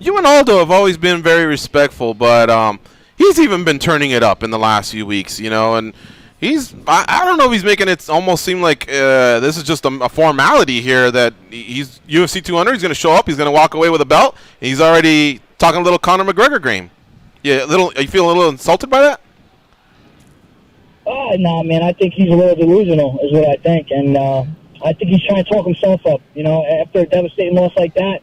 You and Aldo have always been very respectful, but he's even been turning it up in the last few weeks, and I don't know if he's making it almost seem like this is just a formality here that he's UFC 200, he's going to show up, he's going to walk away with a belt, and he's already talking a little Conor McGregor game. Yeah, you feel a little insulted by that? No, man, I think he's a little delusional is what I think, and I think he's trying to talk himself up. After a devastating loss like that,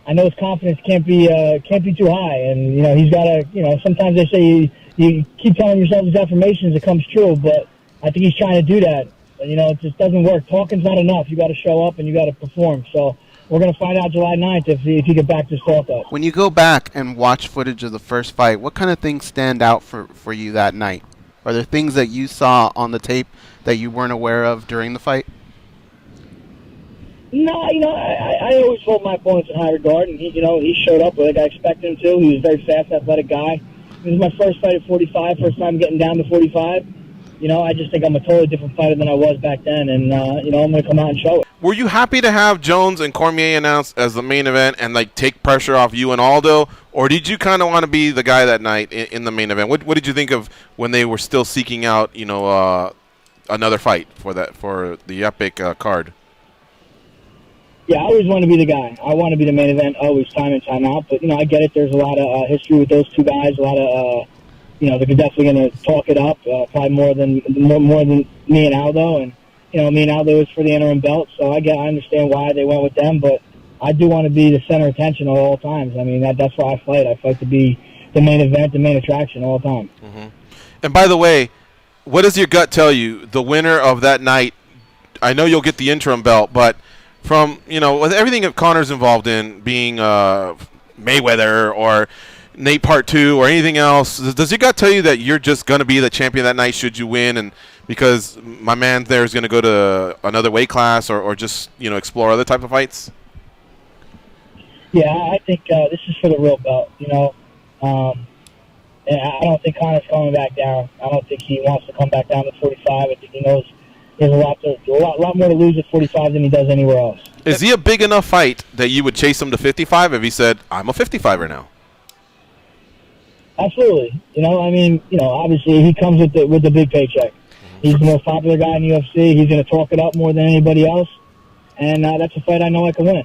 I know his confidence can't be too high, and he's got to. Sometimes they say you keep telling yourself these affirmations, it comes true, but I think he's trying to do that. But, it just doesn't work. Talking's not enough. You got to show up and you got to perform. So we're going to find out July 9th if he get back to talk up. When you go back and watch footage of the first fight, what kind of things stand out for you that night? Are there things that you saw on the tape that you weren't aware of during the fight? No, I always hold my opponents in high regard, and he showed up like I expected him to. He was a very fast, athletic guy. This is my first fight at 45, first time getting down to 45. I just think I'm a totally different fighter than I was back then, and I'm going to come out and show it. Were you happy to have Jones and Cormier announced as the main event and take pressure off you and Aldo, or did you kind of want to be the guy that night in the main event? What did you think of when they were still seeking out another fight for the epic card? Yeah, I always want to be the guy. I want to be the main event always, time in, time out. But, I get it. There's a lot of history with those two guys. A lot of, they're definitely going to talk it up, probably more than me and Aldo. And, me and Aldo is for the interim belt. So I understand why they went with them. But I do want to be the center of attention at all times. I mean, that's why I fight. I fight to be the main event, the main attraction all the time. Mm-hmm. And by the way, what does your gut tell you? The winner of that night, I know you'll get the interim belt, but from, with everything that Conor's involved in, being Mayweather or Nate Part 2 or anything else, does your gut tell you that you're just going to be the champion that night should you win, and because my man there is going to go to another weight class or just, explore other type of fights? Yeah, I think this is for the real belt, and I don't think Conor's coming back down. I don't think he wants to come back down to 45. I think he knows there's a lot more to lose at 45 than he does anywhere else. Is he a big enough fight that you would chase him to 55 if he said, I'm a 55er now? Absolutely. Obviously he comes with the big paycheck. He's the most popular guy in UFC. He's going to talk it up more than anybody else, and that's a fight I know I can win.